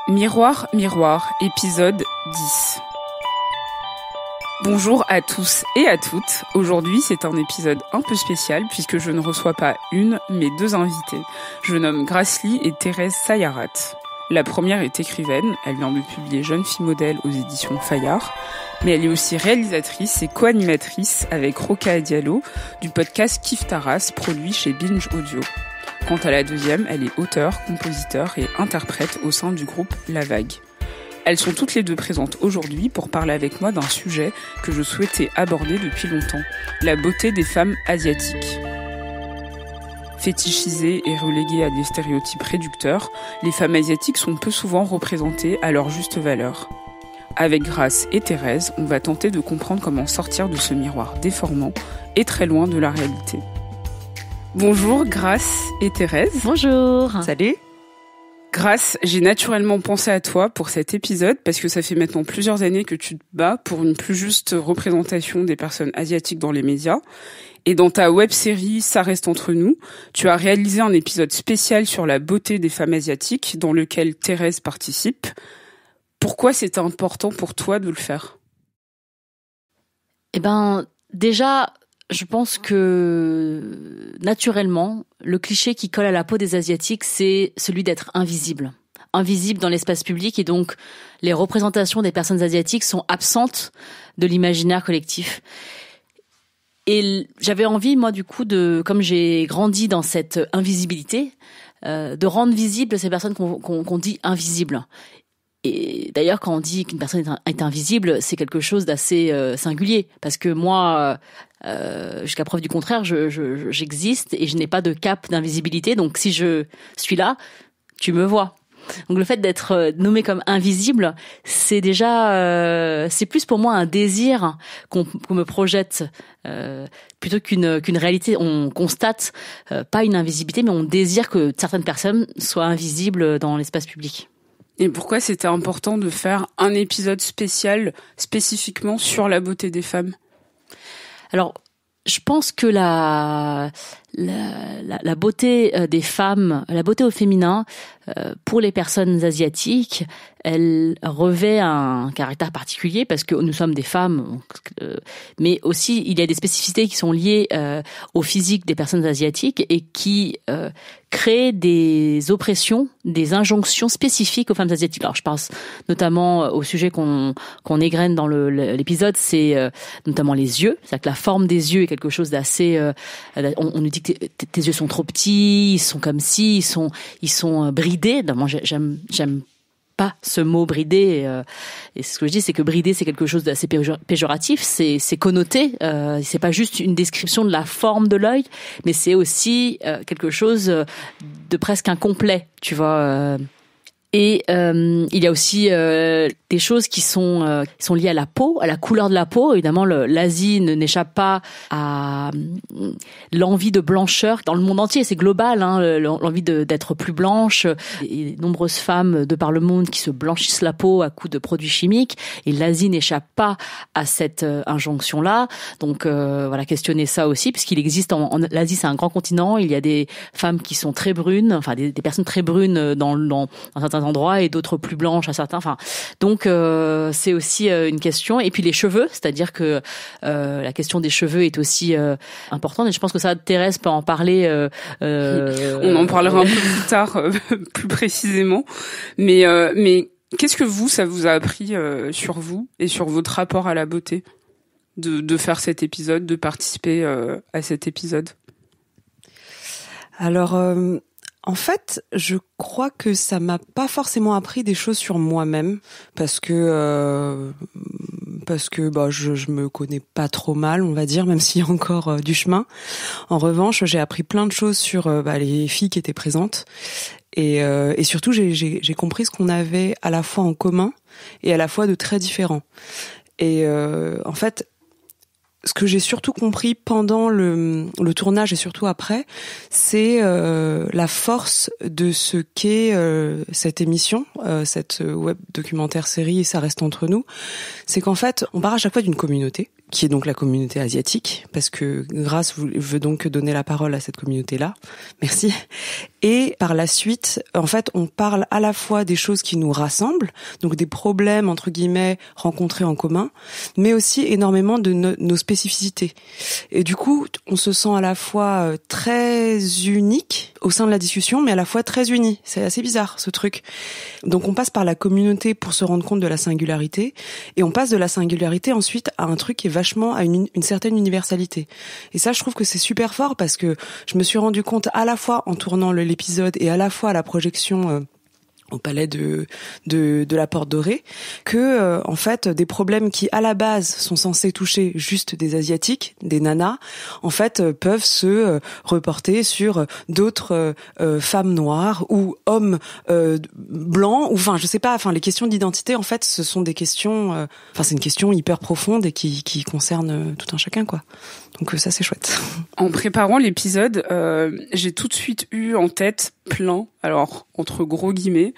Miroir, miroir, épisode 10. Bonjour à tous et à toutes. Aujourd'hui, c'est un épisode un peu spécial puisque je ne reçois pas une, mais deux invités. Je nomme Gracely et Thérèse Sayarat. La première est écrivaine, elle vient de publier Jeune fille modèle aux éditions Fayard, mais elle est aussi réalisatrice et co-animatrice avec Rokhaya Diallo du podcast Kif Taras, produit chez Binge Audio. Quant à la deuxième, elle est auteure, compositeur et interprète au sein du groupe La Vague. Elles sont toutes les deux présentes aujourd'hui pour parler avec moi d'un sujet que je souhaitais aborder depuis longtemps, la beauté des femmes asiatiques. Fétichisées et reléguées à des stéréotypes réducteurs, les femmes asiatiques sont peu souvent représentées à leur juste valeur. Avec Grace et Thérèse, on va tenter de comprendre comment sortir de ce miroir déformant et très loin de la réalité. Bonjour Grace et Thérèse. Bonjour. Salut. Grace, j'ai naturellement pensé à toi pour cet épisode parce que ça fait maintenant plusieurs années que tu te bats pour une plus juste représentation des personnes asiatiques dans les médias. Et dans ta web-série Ça reste entre nous, tu as réalisé un épisode spécial sur la beauté des femmes asiatiques dans lequel Thérèse participe. Pourquoi c'était important pour toi de le faire ? Déjà, je pense que naturellement, le cliché qui colle à la peau des Asiatiques, c'est celui d'être invisible. Invisible dans l'espace public, et donc les représentations des personnes asiatiques sont absentes de l'imaginaire collectif. Et j'avais envie, moi, du coup, comme j'ai grandi dans cette invisibilité, de rendre visibles ces personnes qu'on dit invisibles. Et d'ailleurs, quand on dit qu'une personne est invisible, c'est quelque chose d'assez singulier, parce que moi, jusqu'à preuve du contraire, j'existe et je n'ai pas de cape d'invisibilité. Donc, si je suis là, tu me vois. Donc, le fait d'être nommé comme invisible, c'est déjà, c'est plus pour moi un désir qu'on me projette, plutôt qu'une réalité. On constate pas une invisibilité, mais on désire que certaines personnes soient invisibles dans l'espace public. Et pourquoi c'était important de faire un épisode spécial spécifiquement sur la beauté des femmes ? Alors, je pense que la beauté des femmes, la beauté au féminin, pour les personnes asiatiques, elle revêt un caractère particulier parce que nous sommes des femmes, mais aussi il y a des spécificités qui sont liées au physique des personnes asiatiques et qui créent des oppressions, des injonctions spécifiques aux femmes asiatiques. Alors je pense notamment au sujet qu'on égrène dans l'épisode, c'est notamment les yeux. C'est-à-dire que la forme des yeux est quelque chose d'assez... on nous dit que tes yeux sont trop petits, ils sont comme ci, ils sont bridés. Moi, j'aime pas ce mot bridé, et ce que je dis, c'est que bridé, c'est quelque chose d'assez péjoratif, c'est connoté, c'est pas juste une description de la forme de l'œil, mais c'est aussi quelque chose de presque incomplet, tu vois. Et il y a aussi des choses qui sont liées à la peau, à la couleur de la peau. Évidemment, l'Asie n'échappe pas à l'envie de blancheur dans le monde entier. C'est global, hein, l'envie d'être plus blanche. Il y a de nombreuses femmes de par le monde qui se blanchissent la peau à coups de produits chimiques. Et l'Asie n'échappe pas à cette injonction-là. Donc voilà, questionner ça aussi, puisqu'il existe l'Asie, c'est un grand continent. Il y a des femmes qui sont très brunes, enfin des personnes très brunes dans certains endroits et d'autres plus blanches à certains. Enfin, donc c'est aussi une question. Et puis les cheveux, c'est-à-dire que la question des cheveux est aussi importante. Et je pense que ça, Thérèse peut en parler. On en parlera un peu plus tard, plus précisément. Mais qu'est-ce que ça vous a appris sur vous et sur votre rapport à la beauté de faire cet épisode, de participer à cet épisode ? Alors, en fait, je crois que ça m'a pas forcément appris des choses sur moi-même parce que je me connais pas trop mal, on va dire, même s'il y a encore du chemin. En revanche, j'ai appris plein de choses sur les filles qui étaient présentes et surtout j'ai compris ce qu'on avait à la fois en commun et à la fois de très différents. Et en fait, ce que j'ai surtout compris pendant le tournage et surtout après, c'est la force de ce qu'est cette émission, cette web documentaire série Ça reste entre nous. C'est qu'en fait, on part à chaque fois d'une communauté qui est donc la communauté asiatique, parce que Grâce veut donc donner la parole à cette communauté-là. Merci. Et par la suite, en fait, on parle à la fois des choses qui nous rassemblent, donc des problèmes, entre guillemets, rencontrés en commun, mais aussi énormément de nos spécificités. Et du coup, on se sent à la fois très unique au sein de la discussion, mais à la fois très unis. C'est assez bizarre, ce truc. Donc on passe par la communauté pour se rendre compte de la singularité, et on passe de la singularité ensuite à un truc qui est vachement à une certaine universalité. Et ça, je trouve que c'est super fort, parce que je me suis rendu compte à la fois en tournant l'épisode et à la fois à la projection au palais de la Porte Dorée, que en fait des problèmes qui à la base sont censés toucher juste des asiatiques, des nanas, en fait peuvent se reporter sur d'autres femmes noires ou hommes blancs, ou enfin je sais pas, enfin les questions d'identité en fait ce sont des questions, enfin c'est une question hyper profonde et qui concerne tout un chacun quoi. Donc ça c'est chouette. En préparant l'épisode, j'ai tout de suite eu en tête plein, alors entre gros guillemets,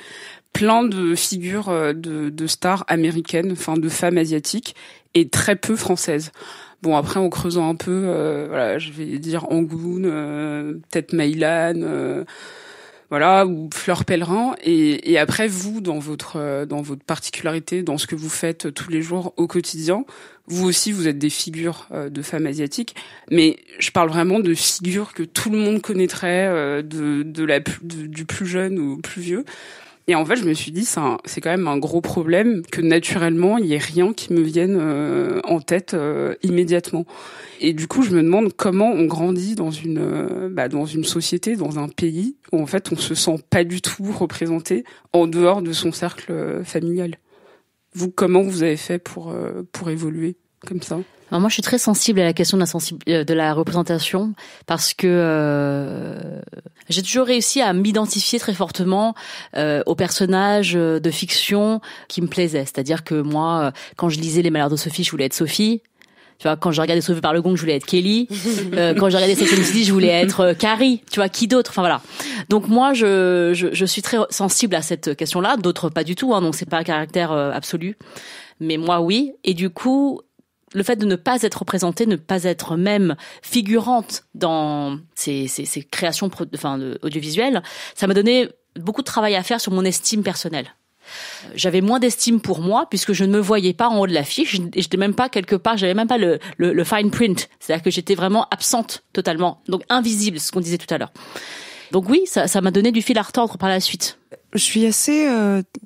plein de figures de stars américaines, enfin de femmes asiatiques, et très peu françaises. Bon après en creusant un peu, voilà, je vais dire Angoune, peut-être Maïlan, voilà, ou Fleur Pellerin, et après vous dans votre particularité, dans ce que vous faites tous les jours au quotidien, vous aussi vous êtes des figures de femmes asiatiques, mais je parle vraiment de figures que tout le monde connaîtrait, du plus jeune au plus vieux. Et en fait, je me suis dit, c'est quand même un gros problème que naturellement, il y ait rien qui me vienne en tête immédiatement. Et du coup, je me demande comment on grandit dans une société, dans un pays où en fait, on se sent pas du tout représenté en dehors de son cercle familial. Vous, comment vous avez fait pour évoluer comme ça ? Alors moi, je suis très sensible à la question de la représentation, parce que j'ai toujours réussi à m'identifier très fortement aux personnages de fiction qui me plaisaient. C'est-à-dire que moi, quand je lisais Les Malheurs de Sophie, je voulais être Sophie. Tu vois, quand je regardais Sauvée par le Gong, je voulais être Kelly. Quand je regardais Sex and the City, je voulais être Carrie. Tu vois, qui d'autre ? Enfin voilà. Donc moi, je suis très sensible à cette question-là. D'autres pas du tout. Hein, donc c'est pas un caractère absolu. Mais moi, oui. Et du coup, le fait de ne pas être représentée, ne pas être même figurante dans ces créations audiovisuelles, ça m'a donné beaucoup de travail à faire sur mon estime personnelle. J'avais moins d'estime pour moi puisque je ne me voyais pas en haut de l'affiche et j'étais même pas quelque part, j'avais même pas le fine print, c'est-à-dire que j'étais vraiment absente totalement, donc invisible, c'est ce qu'on disait tout à l'heure. Donc oui, ça m'a donné du fil à retordre par la suite. Je suis assez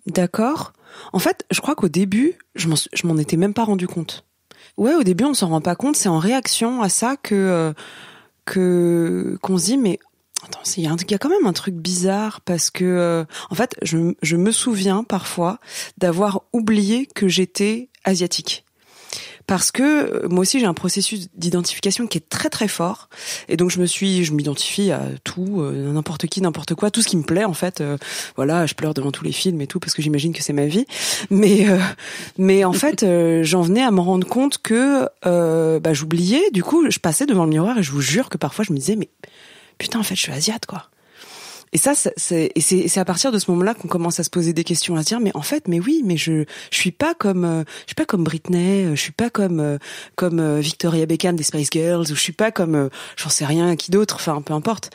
d'accord. En fait, je crois qu'au début, je m'en étais même pas rendu compte. Ouais, au début, on s'en rend pas compte, c'est en réaction à ça qu'on se dit mais attends, il y a quand même un truc bizarre, parce que en fait, je me souviens parfois d'avoir oublié que j'étais asiatique. Parce que moi aussi j'ai un processus d'identification qui est très très fort, et donc je m'identifie à tout, n'importe qui, n'importe quoi, tout ce qui me plaît en fait. Voilà, je pleure devant tous les films et tout parce que j'imagine que c'est ma vie. Mais en fait, j'en venais à me rendre compte que j'oubliais. Du coup, je passais devant le miroir et je vous jure que parfois je me disais mais putain, en fait, je suis asiate quoi. Et ça, c'est à partir de ce moment-là qu'on commence à se poser des questions, à se dire mais en fait, mais oui, mais je suis pas comme Britney, je suis pas comme Victoria Beckham des Spice Girls, ou je suis pas comme j'en sais rien qui d'autre, enfin peu importe.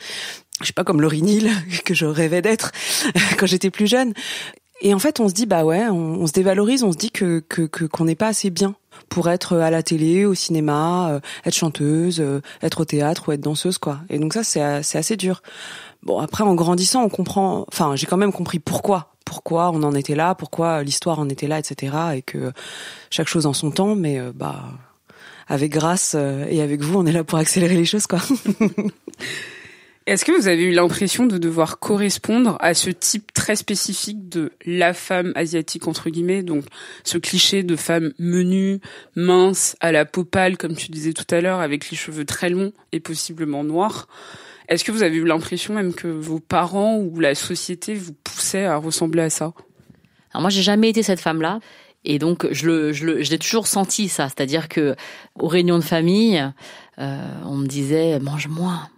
Je suis pas comme Laurie Neal que je rêvais d'être quand j'étais plus jeune. Et en fait, on se dit bah ouais, on se dévalorise, on se dit qu'on n'est pas assez bien pour être à la télé, au cinéma, être chanteuse, être au théâtre ou être danseuse quoi. Et donc ça c'est assez dur. Bon, après, en grandissant, on comprend, enfin, j'ai quand même compris pourquoi on en était là, pourquoi l'histoire en était là, etc. Et que chaque chose en son temps, mais avec Grâce et avec vous, on est là pour accélérer les choses, quoi. Est-ce que vous avez eu l'impression de devoir correspondre à ce type très spécifique de la femme asiatique, entre guillemets, donc ce cliché de femme menue, mince, à la peau pâle, comme tu disais tout à l'heure, avec les cheveux très longs et possiblement noirs? Est-ce que vous avez eu l'impression même que vos parents ou la société vous poussaient à ressembler à ça ? Alors moi, j'ai jamais été cette femme-là. Et donc, je l'ai toujours senti, ça. C'est-à-dire que aux réunions de famille, on me disait « mange moins ».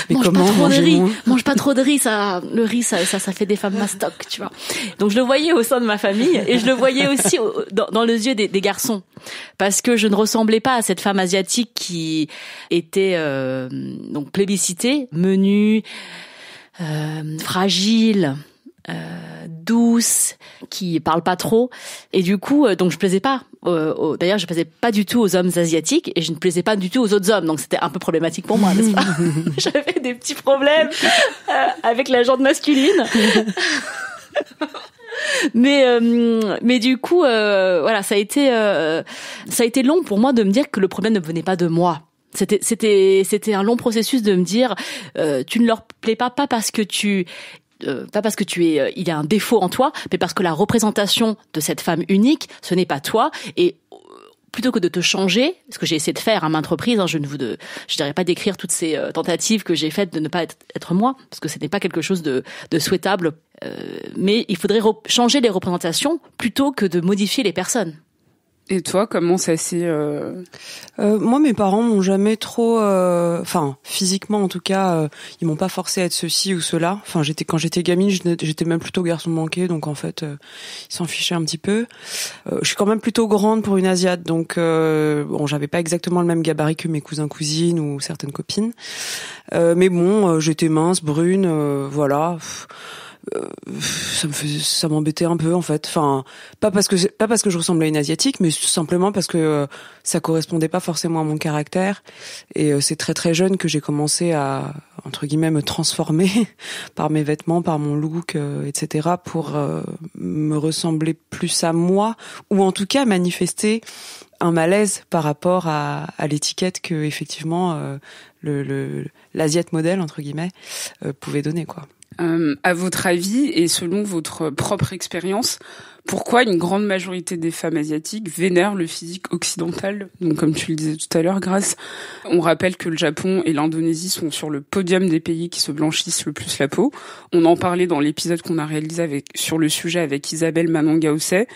Mais mange comment manger moins ? Mange pas trop de riz, le riz, ça fait des femmes mastoc, tu vois. Donc je le voyais au sein de ma famille et je le voyais aussi dans les yeux des garçons, parce que je ne ressemblais pas à cette femme asiatique qui était donc plébiscitée, menue, fragile, douce, qui parle pas trop, et du coup donc je plaisais pas d'ailleurs je plaisais pas du tout aux hommes asiatiques et je ne plaisais pas du tout aux autres hommes, donc c'était un peu problématique pour moi, n'est-ce pas? J'avais des petits problèmes avec la jante masculine. Mais du coup voilà, ça a été long pour moi de me dire que le problème ne venait pas de moi. C'était un long processus de me dire tu ne leur plais pas parce que il y a un défaut en toi, mais parce que la représentation de cette femme unique, ce n'est pas toi. Et plutôt que de te changer, ce que j'ai essayé de faire à maintes reprises, je dirais pas décrire toutes ces tentatives que j'ai faites de ne pas être moi, parce que ce n'est pas quelque chose de souhaitable. Mais il faudrait changer les représentations plutôt que de modifier les personnes. Et toi, comment ça s'est... Moi, mes parents m'ont jamais trop... physiquement, en tout cas, ils m'ont pas forcé à être ceci ou cela. Enfin, quand j'étais gamine, j'étais même plutôt garçon manqué, donc en fait, ils s'en fichaient un petit peu. Je suis quand même plutôt grande pour une Asiate, donc j'avais pas exactement le même gabarit que mes cousins-cousines ou certaines copines. Mais bon, j'étais mince, brune, voilà... ça m'embêtait un peu en fait. Enfin, pas parce que je ressemblais à une asiatique, mais simplement parce que ça correspondait pas forcément à mon caractère. Et c'est très très jeune que j'ai commencé à entre guillemets me transformer par mes vêtements, par mon look, etc. pour me ressembler plus à moi, ou en tout cas manifester un malaise par rapport à l'étiquette que effectivement l'asiate modèle entre guillemets pouvait donner, quoi. À votre avis et selon votre propre expérience, pourquoi une grande majorité des femmes asiatiques vénèrent le physique occidental? Donc, comme tu le disais tout à l'heure, Grace, on rappelle que le Japon et l'Indonésie sont sur le podium des pays qui se blanchissent le plus la peau. On en parlait dans l'épisode qu'on a réalisé sur le sujet avec Isabelle Manon-Gaosset.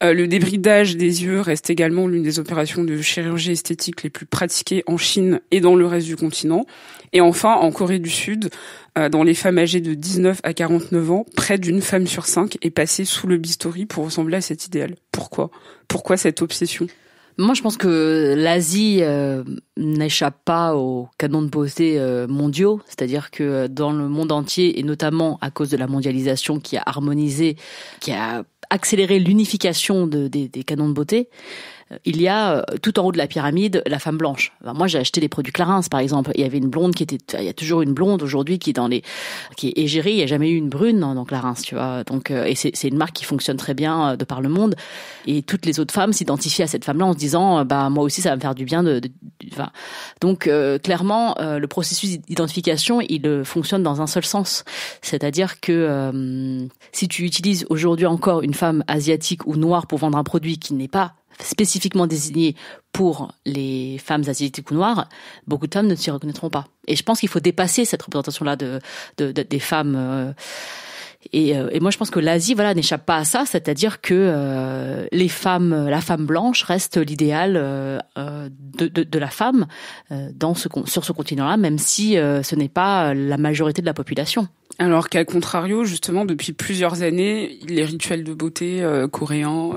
Le débridage des yeux reste également l'une des opérations de chirurgie esthétique les plus pratiquées en Chine et dans le reste du continent. Et enfin, en Corée du Sud, dans les femmes âgées de 19 à 49 ans, près d'une femme sur 5 est passée sous le bistouri pour ressembler à cet idéal. Pourquoi cette obsession? Moi, je pense que l'Asie n'échappe pas aux canons de beauté mondiaux, c'est-à-dire que dans le monde entier, et notamment à cause de la mondialisation qui a harmonisé, qui a accéléré l'unification des canons de beauté, il y a tout en haut de la pyramide la femme blanche. Ben, moi, j'ai acheté les produits Clarins, par exemple. Il y avait une blonde il y a toujours une blonde aujourd'hui qui est égérie. Il n'y a jamais eu une brune dans Clarins, tu vois. Donc, et c'est une marque qui fonctionne très bien de par le monde. Et toutes les autres femmes s'identifient à cette femme-là en se disant, moi aussi, ça va me faire du bien enfin. Donc, clairement, le processus d'identification, il fonctionne dans un seul sens. C'est-à-dire que si tu utilises aujourd'hui encore une femme asiatique ou noire pour vendre un produit qui n'est pas spécifiquement désigné pour les femmes asiatiques ou noires, beaucoup de femmes ne s'y reconnaîtront pas. Et je pense qu'il faut dépasser cette représentation-là des femmes. Et moi, je pense que l'Asie, n'échappe pas à ça, c'est-à-dire que la femme blanche reste l'idéal de la femme sur ce continent-là, même si ce n'est pas la majorité de la population. Alors qu'à contrario, justement, depuis plusieurs années, les rituels de beauté coréens,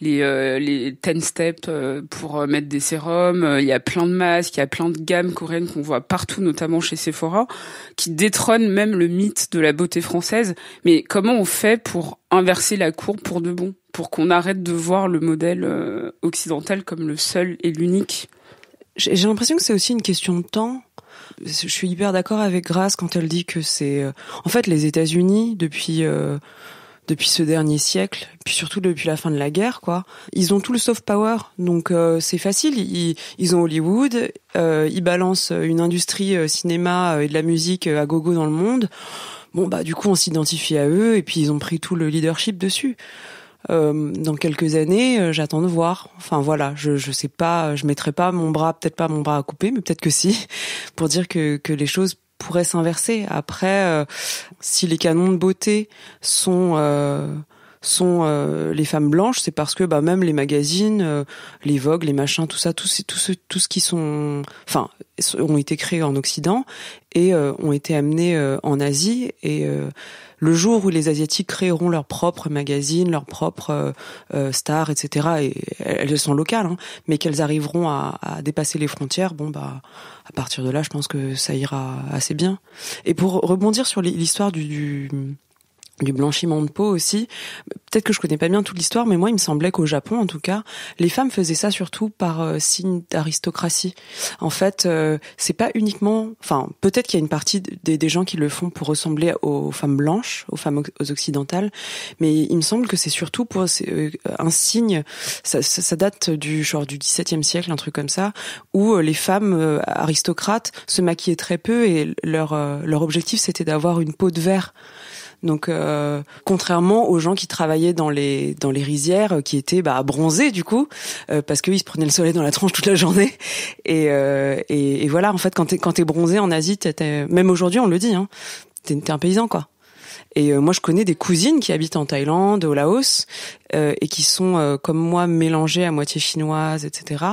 les 10 steps pour mettre des sérums, il y a plein de masques, il y a plein de gammes coréennes qu'on voit partout, notamment chez Sephora, qui détrônent même le mythe de la beauté française. Mais comment on fait pour inverser la courbe pour de bon, pour qu'on arrête de voir le modèle occidental comme le seul et l'unique? J'ai l'impression que c'est aussi une question de temps. Je suis hyper d'accord avec Grace quand elle dit que c'est en fait les États-Unis depuis ce dernier siècle, puis surtout depuis la fin de la guerre, quoi. Ils ont tout le soft power, donc c'est facile. Ils ont Hollywood, ils balancent une industrie cinéma et de la musique à gogo dans le monde. Bon du coup on s'identifie à eux et puis ils ont pris tout le leadership dessus. Dans quelques années, j'attends de voir. Enfin voilà, je sais pas, je mettrai pas peut-être pas mon bras à couper, mais peut-être que si, pour dire que les choses pourraient s'inverser. Après, si les canons de beauté sont sont les femmes blanches, c'est parce que même les magazines, les Vogue, les machins, tout ça, tout ce qui sont, enfin, ont été créés en Occident et ont été amenés en Asie. Et le jour où les Asiatiques créeront leurs propres magazines, leurs propres stars, etc., et elles sont locales, hein, mais qu'elles arriveront à dépasser les frontières, à partir de là, je pense que ça ira assez bien. Et pour rebondir sur l'histoire du blanchiment de peau aussi, peut-être que je connais pas bien toute l'histoire, mais moi il me semblait qu'au Japon en tout cas, les femmes faisaient ça surtout par signe d'aristocratie. En fait, c'est pas uniquement, enfin peut-être qu'il y a une partie des gens qui le font pour ressembler aux femmes blanches, aux femmes aux occidentales, mais il me semble que c'est surtout pour un signe, ça date du XVIIe siècle, un truc comme ça, où les femmes aristocrates se maquillaient très peu et leur objectif c'était d'avoir une peau de verre. Donc contrairement aux gens qui travaillaient dans les rizières, qui étaient bronzés du coup, parce qu'ils se prenaient le soleil dans la tronche toute la journée. Et voilà, en fait, quand t'es bronzé en Asie, même aujourd'hui on le dit, hein, t'es un paysan quoi. Et moi je connais des cousines qui habitent en Thaïlande, au Laos, et qui sont comme moi mélangées à moitié chinoises, etc.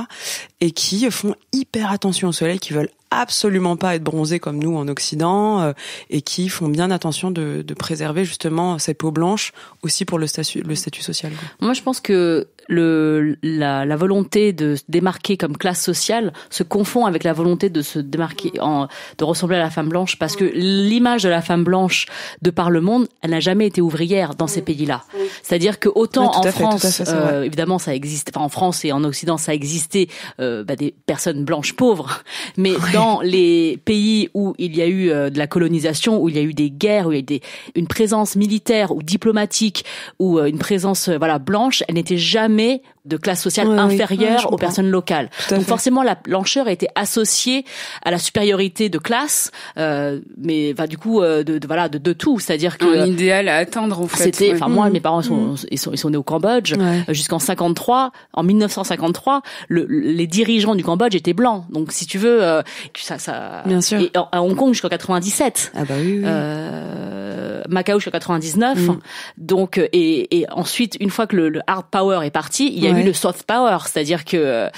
Et qui font hyper attention au soleil, qui veulent absolument pas être bronzés comme nous en Occident, et qui font bien attention de préserver justement cette peau blanche aussi pour le statut social. Moi je pense que la volonté de se démarquer comme classe sociale se confond avec la volonté de se démarquer, de ressembler à la femme blanche, parce que l'image de la femme blanche de par le monde, elle n'a jamais été ouvrière dans ces pays-là. C'est-à-dire que autant en France, évidemment ça existe, enfin en France et en Occident ça existait des personnes blanches pauvres, mais dans les pays où il y a eu de la colonisation, où il y a eu des guerres, où il y a eu une présence militaire ou diplomatique, ou une présence blanche, elle n'était jamais de classe sociale inférieure aux personnes locales. Donc forcément la blancheur était associée à la supériorité de classe, mais du coup de tout, c'est-à-dire que un idéal à atteindre en fait. C'était, enfin moi mes parents ils sont nés au Cambodge, jusqu'en 53, en 1953, les dirigeants du Cambodge étaient blancs. Donc si tu veux ça bien sûr. Et à Hong Kong jusqu'en 97. Ah bah oui. Macao jusqu'en 99. Donc et ensuite une fois que le hard power est parti, il y a eu le soft power, c'est-à-dire que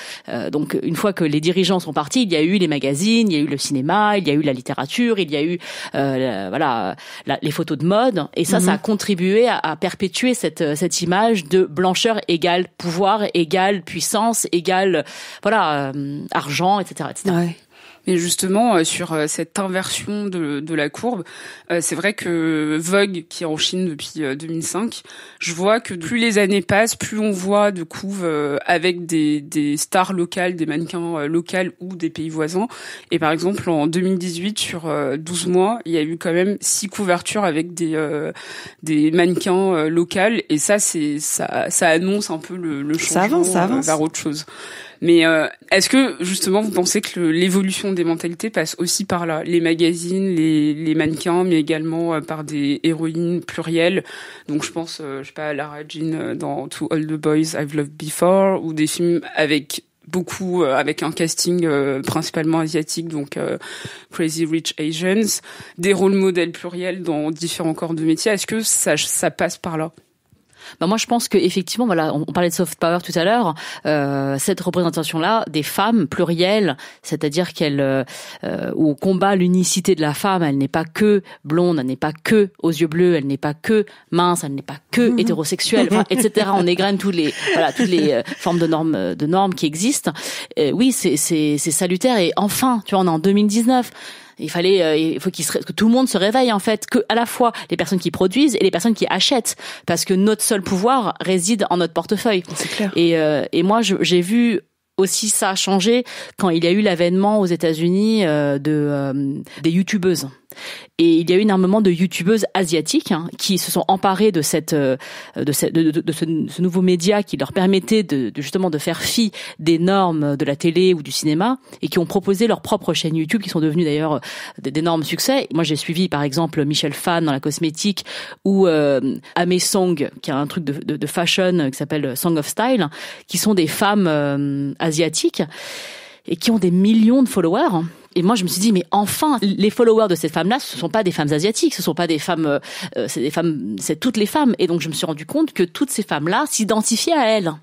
donc une fois que les dirigeants sont partis, il y a eu les magazines, il y a eu le cinéma, il y a eu la littérature, il y a eu les photos de mode, et ça a contribué à perpétuer cette image de blancheur égale pouvoir, égale puissance, égale argent, etc. Ouais. Mais justement, sur cette inversion de la courbe, c'est vrai que Vogue, qui est en Chine depuis 2005, je vois que plus les années passent, plus on voit de couves avec des stars locales, des mannequins locales ou des pays voisins. Et par exemple, en 2018, sur 12 mois, il y a eu quand même 6 couvertures avec des mannequins locales. Et ça annonce un peu le changement ça avance. Vers autre chose. Mais est-ce que justement vous pensez que l'évolution des mentalités passe aussi par là, les magazines, les mannequins, mais également par des héroïnes plurielles. Donc je pense à Lara Jean dans To All the Boys I've Loved Before, ou des films avec un casting principalement asiatique, donc Crazy Rich Asians, des rôles modèles pluriels dans différents corps de métier. Est-ce que ça passe par là? Moi je pense que effectivement on parlait de soft power tout à l'heure, cette représentation-là des femmes plurielles, c'est-à-dire où on combat l'unicité de la femme, elle n'est pas que blonde, elle n'est pas que aux yeux bleus, elle n'est pas que mince, elle n'est pas que hétérosexuelle, etc. On égrène toutes les formes de normes qui existent. Oui, c'est salutaire, et enfin, tu vois, on est en 2019. Il faut que tout le monde se réveille, en fait, que à la fois les personnes qui produisent et les personnes qui achètent, parce que notre seul pouvoir réside en notre portefeuille. C'est clair. Et moi j'ai vu aussi ça changer quand il y a eu l'avènement aux États-Unis des youtubeuses. Et il y a eu énormément de youtubeuses asiatiques qui se sont emparées de ce nouveau média qui leur permettait justement de faire fi des normes de la télé ou du cinéma, et qui ont proposé leurs propres chaînes YouTube, qui sont devenues d'ailleurs d'énormes succès. Moi j'ai suivi par exemple Michelle Phan dans la cosmétique, ou Ame Song qui a un truc de fashion qui s'appelle Song of Style, qui sont des femmes asiatiques et qui ont des millions de followers. Et moi, je me suis dit, mais enfin, les followers de cette femme-là, ce sont pas des femmes asiatiques, ce sont pas des femmes, c'est toutes les femmes. Et donc, je me suis rendu compte que toutes ces femmes-là s'identifiaient à elle.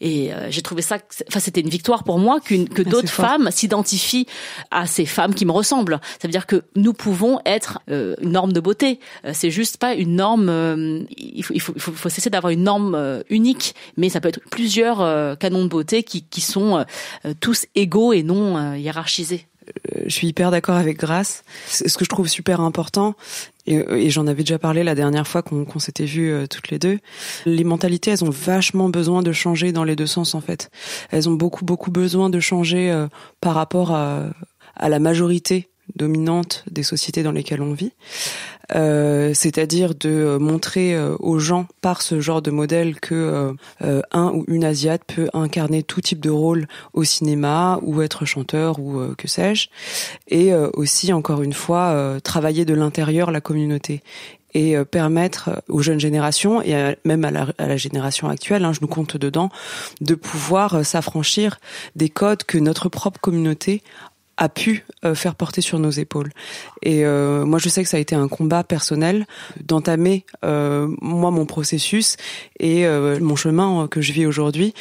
Et j'ai trouvé ça, c'était une victoire pour moi que d'autres femmes s'identifient à ces femmes qui me ressemblent. Ça veut dire que nous pouvons être une norme de beauté. C'est juste pas une norme. Il faut cesser d'avoir une norme unique, mais ça peut être plusieurs canons de beauté qui sont tous égaux et non hiérarchisés. Je suis hyper d'accord avec Grace. Ce que je trouve super important, et j'en avais déjà parlé la dernière fois qu'on s'était vues toutes les deux, les mentalités, elles ont vachement besoin de changer dans les deux sens en fait. Elles ont beaucoup besoin de changer par rapport à la majorité dominante des sociétés dans lesquelles on vit. C'est-à-dire de montrer aux gens par ce genre de modèle que un ou une asiate peut incarner tout type de rôle au cinéma ou être chanteur ou que sais-je, et aussi encore une fois travailler de l'intérieur la communauté et permettre aux jeunes générations et même à la génération actuelle, je nous compte dedans, de pouvoir s'affranchir des codes que notre propre communauté a pu faire porter sur nos épaules. Et moi, je sais que ça a été un combat personnel d'entamer moi mon processus et mon chemin que je vis aujourd'hui.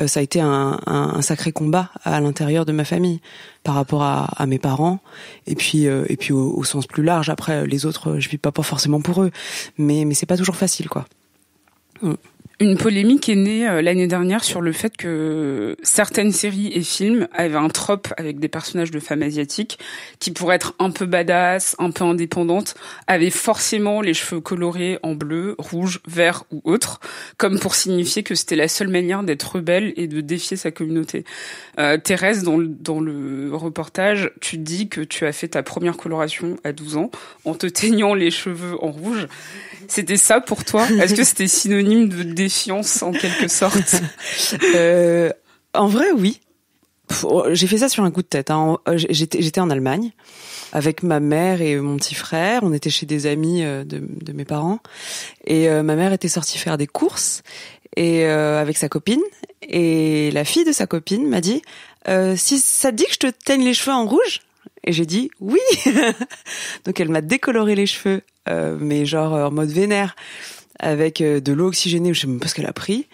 Ça a été un sacré combat à l'intérieur de ma famille par rapport à mes parents et puis au sens plus large. Après, les autres, je vis pas forcément pour eux, mais c'est pas toujours facile, quoi. Une polémique est née l'année dernière sur le fait que certaines séries et films avaient un trope avec des personnages de femmes asiatiques qui, pour être un peu badass, un peu indépendantes, avaient forcément les cheveux colorés en bleu, rouge, vert ou autre, comme pour signifier que c'était la seule manière d'être rebelle et de défier sa communauté. Thérèse, dans le reportage, tu dis que tu as fait ta première coloration à 12 ans en te teignant les cheveux en rouge. C'était ça pour toi? Est-ce que c'était synonyme de défiance en quelque sorte? En vrai, oui. J'ai fait ça sur un coup de tête. J'étais en Allemagne avec ma mère et mon petit frère. On était chez des amis de mes parents. Et ma mère était sortie faire des courses et avec sa copine. Et la fille de sa copine m'a dit si ça te dit que je te teigne les cheveux en rouge? Et j'ai dit oui. Donc elle m'a décoloré les cheveux, mais genre en mode vénère, avec de l'eau oxygénée, je sais même pas ce qu'elle a pris.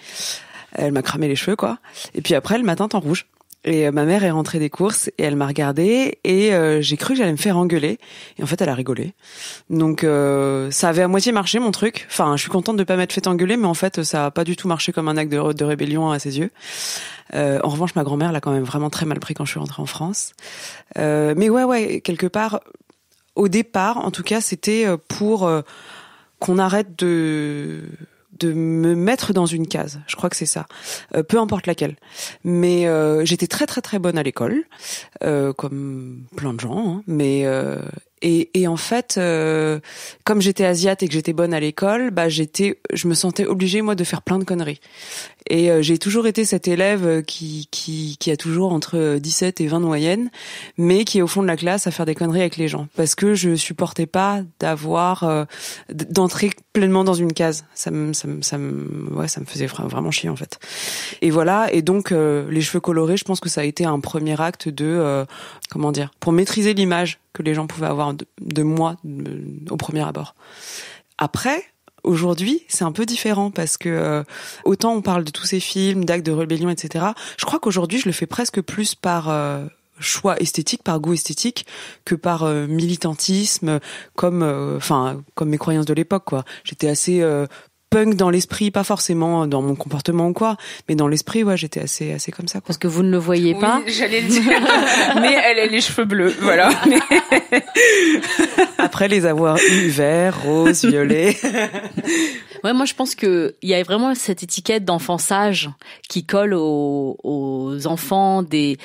Elle m'a cramé les cheveux, quoi. Et puis après, elle m'a teinte en rouge. Et ma mère est rentrée des courses et elle m'a regardée et j'ai cru que j'allais me faire engueuler. Et en fait, elle a rigolé. Donc ça avait à moitié marché, mon truc. Enfin, je suis contente de pas m'être fait engueuler, mais en fait, ça a pas du tout marché comme un acte de rébellion à ses yeux. En revanche, ma grand-mère l'a quand même vraiment très mal pris quand je suis rentrée en France. Mais ouais, quelque part, au départ, en tout cas, c'était pour qu'on arrête de me mettre dans une case. Je crois que c'est ça. Peu importe laquelle. Mais j'étais très très très bonne à l'école, comme plein de gens. Mais et en fait, comme j'étais asiate et que j'étais bonne à l'école, je me sentais obligée moi de faire plein de conneries. Et j'ai toujours été cette élève qui a toujours entre 17 et 20 de moyenne, mais qui est au fond de la classe à faire des conneries avec les gens, parce que je supportais pas d'entrer pleinement dans une case. Ça me faisait vraiment chier en fait. Et voilà. Et donc les cheveux colorés, je pense que ça a été un premier acte de pour maîtriser l'image que les gens pouvaient avoir de moi au premier abord. Après, aujourd'hui, c'est un peu différent parce que autant on parle de tous ces films, d'actes de rébellion, etc. Je crois qu'aujourd'hui, je le fais presque plus par choix esthétique, par goût esthétique, que par militantisme, comme mes croyances de l'époque, quoi. J'étais assez punk dans l'esprit, pas forcément dans mon comportement ou quoi, mais dans l'esprit, ouais, j'étais assez comme ça, quoi. Parce que vous ne le voyez pas. Oui, j'allais le dire. Mais elle a les cheveux bleus, voilà. Après les avoir eu vert, rose, violet. Ouais, moi je pense que il y a vraiment cette étiquette d'enfant-sage qui colle aux enfants des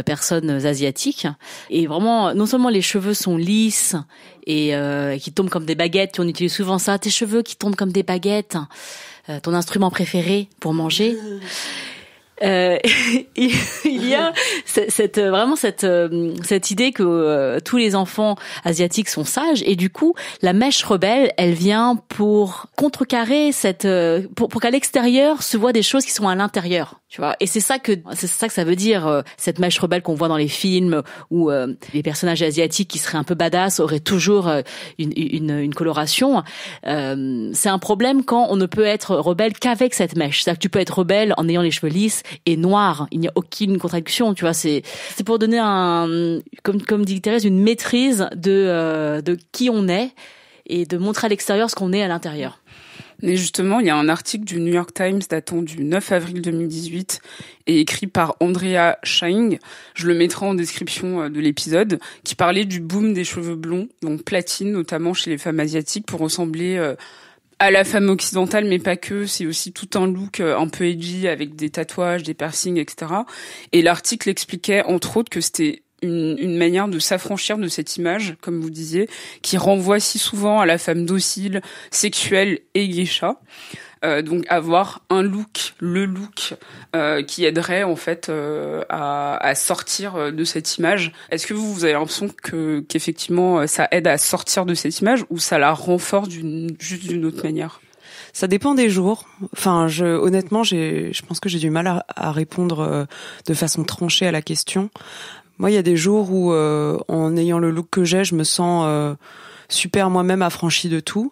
personnes asiatiques. Et vraiment, non seulement les cheveux sont lisses et qui tombent comme des baguettes, on utilise souvent ça, tes cheveux qui tombent comme des baguettes, ton instrument préféré pour manger. Il y a cette idée que tous les enfants asiatiques sont sages et du coup la mèche rebelle elle vient pour contrecarrer pour qu'à l'extérieur se voient des choses qui sont à l'intérieur, tu vois. Et c'est ça que ça veut dire cette mèche rebelle qu'on voit dans les films où les personnages asiatiques qui seraient un peu badass auraient toujours une coloration. C'est un problème quand on ne peut être rebelle qu'avec cette mèche. C'est-à-dire que tu peux être rebelle en ayant les cheveux lisses et noir, il n'y a aucune contradiction, tu vois. C'est pour donner comme dit Thérèse, une maîtrise de qui on est et de montrer à l'extérieur ce qu'on est à l'intérieur. Mais justement, il y a un article du New York Times datant du 9 avril 2018 et écrit par Andrea Chang, je le mettrai en description de l'épisode, qui parlait du boom des cheveux blonds, donc platine notamment chez les femmes asiatiques, pour ressembler à la femme occidentale, mais pas que. C'est aussi tout un look un peu edgy avec des tatouages, des piercings, etc. Et l'article expliquait entre autres que c'était une manière de s'affranchir de cette image, comme vous disiez, qui renvoie si souvent à la femme docile, sexuelle et geisha. Donc avoir le look qui aiderait en fait à sortir de cette image. Est-ce que vous avez l'impression qu'effectivement ça aide à sortir de cette image ou ça la renforce juste d'une autre manière? Ça dépend des jours. Enfin, honnêtement, je pense que j'ai du mal à répondre de façon tranchée à la question. Moi, il y a des jours où, en ayant le look que j'ai, je me sens super moi-même affranchie de tout,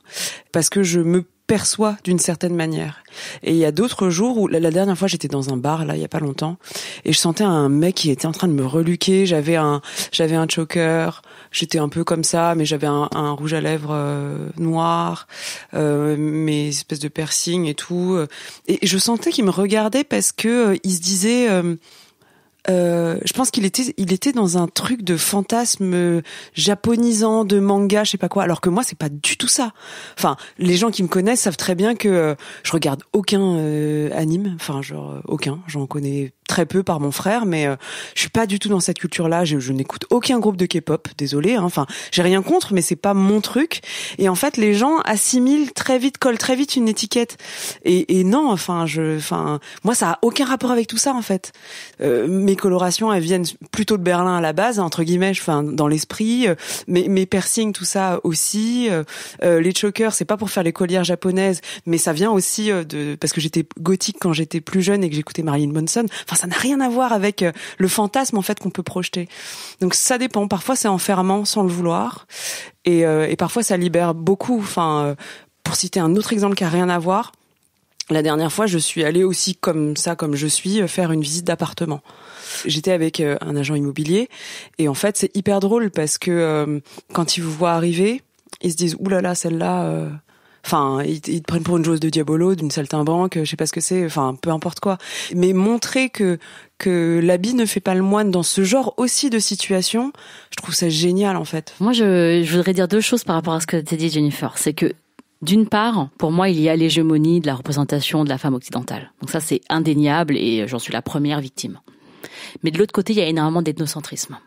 parce que je me perçois d'une certaine manière. Et il y a d'autres jours où, la dernière fois, j'étais dans un bar, là, il y a pas longtemps, et je sentais un mec qui était en train de me reluquer. J'avais un choker, j'étais un peu comme ça, mais j'avais un rouge à lèvres noir, mes espèces de piercings et tout. Et je sentais qu'il me regardait parce que il se disait... je pense qu'il était dans un truc de fantasme japonisant, de manga, je sais pas quoi, alors que moi c'est pas du tout ça. Enfin, les gens qui me connaissent savent très bien que je regarde aucun anime, enfin genre aucun, j'en connais très peu par mon frère, mais je suis pas du tout dans cette culture-là. Je n'écoute aucun groupe de K-pop, désolé. Enfin, j'ai rien contre, mais c'est pas mon truc. Et en fait, les gens assimilent très vite, collent très vite une étiquette. Et non, enfin, moi, ça a aucun rapport avec tout ça, en fait. Mes colorations, elles viennent plutôt de Berlin à la base, entre guillemets. Enfin, dans l'esprit. Mes piercings, tout ça aussi. Les chokers, c'est pas pour faire les collières japonaises, mais ça vient aussi parce que j'étais gothique quand j'étais plus jeune et que j'écoutais Marilyn Manson. Enfin, ça n'a rien à voir avec le fantasme en fait qu'on peut projeter. Donc ça dépend. Parfois c'est enfermant sans le vouloir, et parfois ça libère beaucoup. Enfin, pour citer un autre exemple qui a rien à voir, la dernière fois je suis allée aussi comme je suis faire une visite d'appartement. J'étais avec un agent immobilier et en fait c'est hyper drôle parce que quand ils vous voient arriver, ils se disent oulala celle-là. Enfin, ils te prennent pour une joueuse de diabolo, d'une saltimbanque, je sais pas ce que c'est, enfin, peu importe quoi. Mais montrer que l'habit ne fait pas le moine dans ce genre aussi de situation, je trouve ça génial, en fait. Moi, je voudrais dire deux choses par rapport à ce que t'as dit, Jennifer. C'est que, d'une part, pour moi, il y a l'hégémonie de la représentation de la femme occidentale. Donc ça, c'est indéniable et j'en suis la première victime. Mais de l'autre côté, il y a énormément d'ethnocentrisme.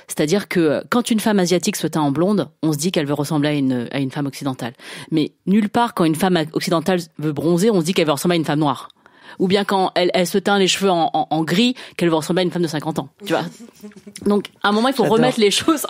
C'est-à-dire que quand une femme asiatique se teint en blonde, on se dit qu'elle veut ressembler à une femme occidentale. Mais nulle part, quand une femme occidentale veut bronzer, on se dit qu'elle veut ressembler à une femme noire. Ou bien quand elle se teint les cheveux en gris, qu'elle veut ressembler à une femme de 50 ans. Tu vois. Donc, à un moment, il faut remettre les choses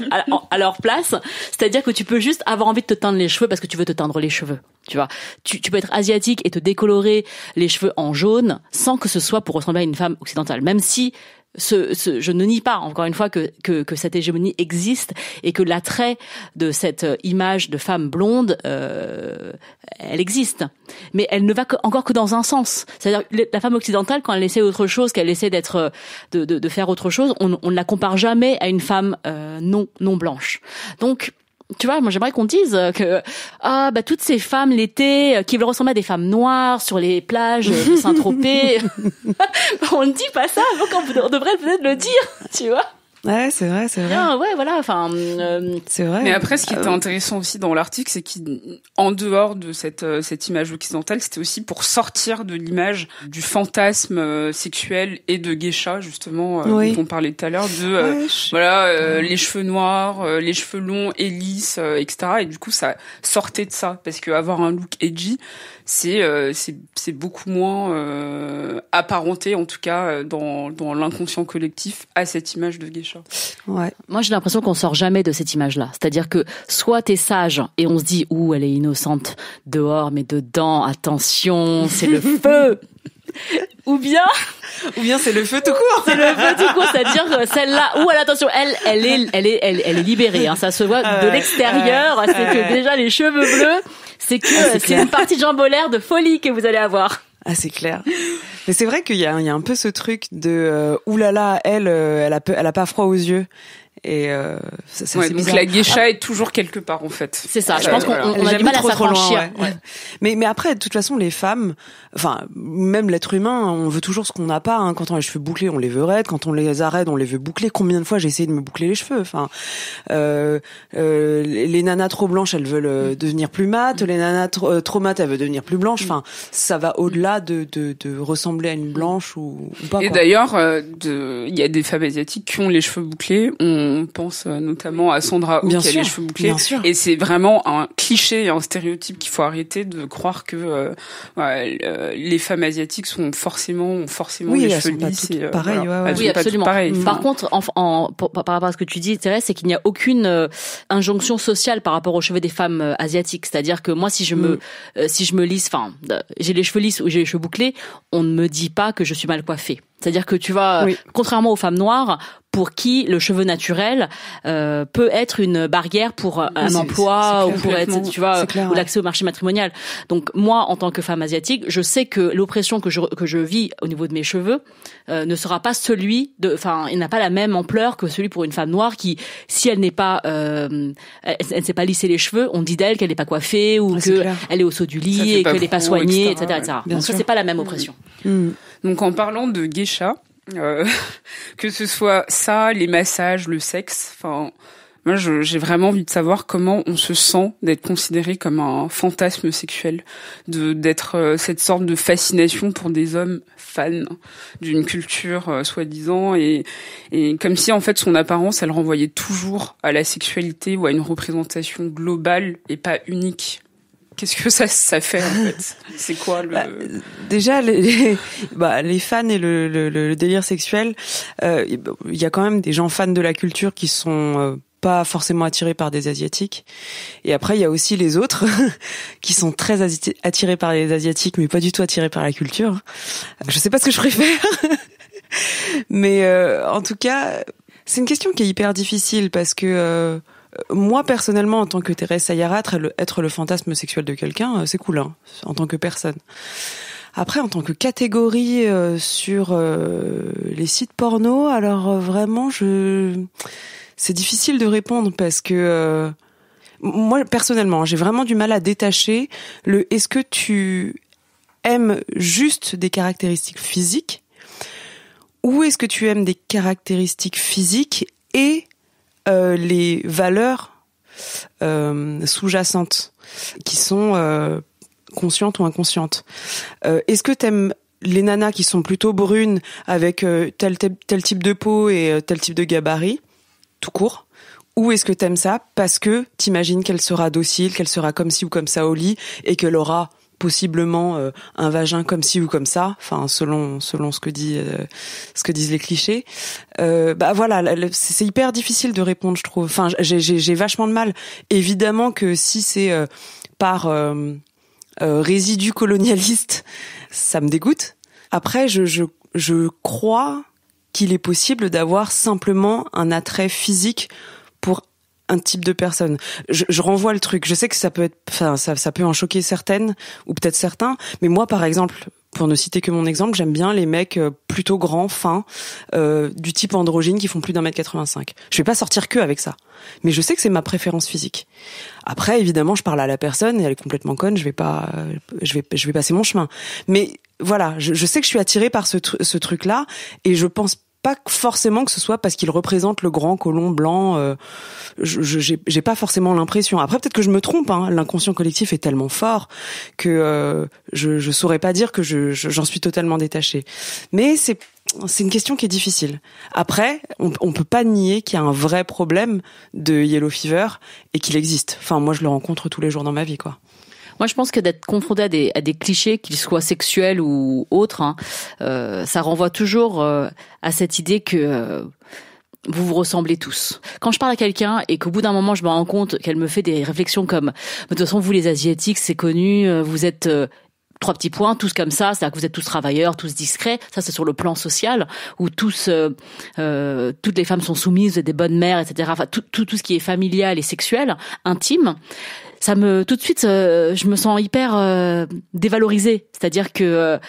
à leur place. C'est-à-dire que tu peux juste avoir envie de te teindre les cheveux parce que tu veux te teindre les cheveux. Tu vois. Tu peux être asiatique et te décolorer les cheveux en jaune sans que ce soit pour ressembler à une femme occidentale. Même si je ne nie pas, encore une fois, que cette hégémonie existe et que l'attrait de cette image de femme blonde, elle existe. Mais elle ne va encore que dans un sens. C'est-à-dire, la femme occidentale, quand elle essaie autre chose, qu'elle essaie de faire autre chose, on ne la compare jamais à une femme non blanche. Donc, tu vois, moi j'aimerais qu'on dise que toutes ces femmes l'été qui veulent ressembler à des femmes noires sur les plages de Saint-Tropez, on ne dit pas ça, donc on devrait peut-être le dire, tu vois. Ouais, c'est vrai. Ah, ouais, voilà. Enfin, c'est vrai. Mais après, ce qui était intéressant aussi dans l'article, c'est qu'en dehors de cette image occidentale, c'était aussi pour sortir de l'image du fantasme sexuel et de geisha, justement, dont on parlait tout à l'heure, les cheveux noirs, les cheveux longs et lisses, etc. Et du coup, ça sortait de ça, parce que avoir un look edgy, c'est beaucoup moins apparenté, en tout cas dans l'inconscient collectif, à cette image de geisha. Ouais. Moi, j'ai l'impression qu'on sort jamais de cette image-là. C'est-à-dire que soit t'es sage et on se dit elle est innocente dehors, mais dedans, attention, c'est le feu. Ou bien c'est le feu tout court. C'est le feu tout court, c'est-à-dire celle-là. Attention, elle est libérée. Hein, ça se voit de l'extérieur. C'est que déjà les cheveux bleus, c'est une partie de jambolaire de folie que vous allez avoir. Ah, c'est clair. Mais c'est vrai qu'il y a un peu ce truc de oulala, elle a pas froid aux yeux. Et donc bizarre. La geisha est toujours quelque part, en fait. C'est ça. Je pense qu'on a du mal à s'affranchir. Ouais. Mais après, de toute façon, les femmes, enfin même l'être humain, on veut toujours ce qu'on n'a pas. Hein. Quand on a les cheveux bouclés, on les veut raides. Quand on les a raides, on les veut bouclés. Combien de fois j'ai essayé de me boucler les cheveux. Enfin, les nanas trop blanches, elles veulent devenir plus mates. Les nanas trop mates, elles veulent devenir plus blanches. Enfin, ça va au-delà de ressembler à une blanche ou pas. Et quoi. d'ailleurs, il y a des femmes asiatiques qui ont les cheveux bouclés. On pense notamment à Sandra Oh qui a les cheveux bouclés. Et c'est vraiment un cliché et un stéréotype qu'il faut arrêter de croire que les femmes asiatiques ont forcément les cheveux lisses. Pareil, oui, absolument. Par contre, par rapport à ce que tu dis, Thérèse, c'est qu'il n'y a aucune injonction sociale par rapport aux cheveux des femmes asiatiques. C'est-à-dire que moi, si je me lisse, j'ai les cheveux lisses ou j'ai les cheveux bouclés, on ne me dit pas que je suis mal coiffée. C'est-à-dire que tu vois, contrairement aux femmes noires, pour qui le cheveu naturel peut être une barrière pour un emploi ou pour être, tu vois, ou l'accès au marché matrimonial. Donc moi, en tant que femme asiatique, je sais que l'oppression que je vis au niveau de mes cheveux ne sera pas il n'a pas la même ampleur que celui pour une femme noire qui, si elle n'est pas, elle ne sait pas lisser les cheveux, on dit d'elle qu'elle n'est pas coiffée ou qu'elle est au saut du lit et qu'elle n'est pas soignée, etc. Donc ça, c'est pas la même oppression. Donc en parlant de geisha, que ce soit ça, les massages, le sexe, moi j'ai vraiment envie de savoir comment on se sent d'être considéré comme un fantasme sexuel, d'être cette sorte de fascination pour des hommes fans d'une culture soi-disant et comme si en fait son apparence elle renvoyait toujours à la sexualité ou à une représentation globale et pas unique. Qu'est-ce que ça fait en fait? C'est quoi déjà les fans et le délire sexuel, il y a quand même des gens fans de la culture qui sont pas forcément attirés par des asiatiques. Et après il y a aussi les autres qui sont très attirés par les asiatiques mais pas du tout attirés par la culture. Je sais pas ce que je préfère. Mais en tout cas, c'est une question qui est hyper difficile parce que moi, personnellement, en tant que Thérèse Sayarat, être le fantasme sexuel de quelqu'un, c'est cool, hein, en tant que personne. Après, en tant que catégorie sur les sites porno, alors vraiment, c'est difficile de répondre parce que moi, personnellement, j'ai vraiment du mal à détacher est-ce que tu aimes juste des caractéristiques physiques ou est-ce que tu aimes des caractéristiques physiques et les valeurs sous-jacentes qui sont conscientes ou inconscientes. Est-ce que t'aimes les nanas qui sont plutôt brunes avec tel type de peau et tel type de gabarit, tout court, ou est-ce que t'aimes ça parce que t'imagines qu'elle sera docile, qu'elle sera comme ci ou comme ça au lit et qu'elle aura possiblement un vagin comme ci ou comme ça, enfin selon ce que disent les clichés. Voilà, c'est hyper difficile de répondre, je trouve. Enfin, j'ai vachement de mal. Évidemment que si c'est par résidu colonialiste, ça me dégoûte. Après, je crois qu'il est possible d'avoir simplement un attrait physique pour un type de personne. Je renvoie le truc. Je sais que ça peut en choquer certaines ou peut-être certains, mais moi, par exemple, pour ne citer que mon exemple, j'aime bien les mecs plutôt grands, fins, du type androgyne qui font plus d'1m85. Je vais pas sortir que avec ça. Mais je sais que c'est ma préférence physique. Après, évidemment, je parle à la personne et elle est complètement conne, je vais passer mon chemin. Mais voilà, je sais que je suis attirée par ce truc-là et je pense pas forcément que ce soit parce qu'il représente le grand colon blanc. J'ai pas forcément l'impression. Après, peut-être que je me trompe. Hein. L'inconscient collectif est tellement fort que je saurais pas dire que j'en suis totalement détachée. Mais c'est une question qui est difficile. Après, on peut pas nier qu'il y a un vrai problème de yellow fever et qu'il existe. Enfin, moi, je le rencontre tous les jours dans ma vie, quoi. Moi, je pense que d'être confronté à des clichés, qu'ils soient sexuels ou autres, ça renvoie toujours à cette idée que vous vous ressemblez tous. Quand je parle à quelqu'un et qu'au bout d'un moment, je me rends compte qu'elle me fait des réflexions comme « de toute façon, vous les Asiatiques, c'est connu, vous êtes… 3 petits points, tous comme ça, c'est-à-dire que vous êtes tous travailleurs, tous discrets, ça c'est sur le plan social, où toutes les femmes sont soumises, vous êtes des bonnes mères, etc. Enfin, tout ce qui est familial et sexuel, intime, tout de suite, je me sens hyper dévalorisée. C'est-à-dire que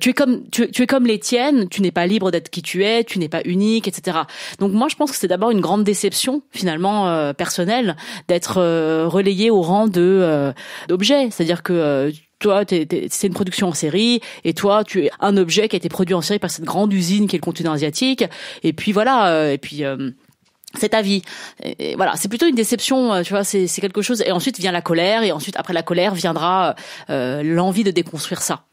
tu es comme les tiennes, tu n'es pas libre d'être qui tu es, tu n'es pas unique, etc. Donc moi, je pense que c'est d'abord une grande déception, finalement, personnelle, d'être relayée au rang d'objet. C'est-à-dire que toi, c'est une production en série, et toi, tu es un objet qui a été produit en série par cette grande usine qui est le continent asiatique. Et puis voilà, c'est ta vie. Et voilà, c'est plutôt une déception, tu vois, c'est quelque chose. Et ensuite vient la colère, et ensuite, après la colère, viendra l'envie de déconstruire ça.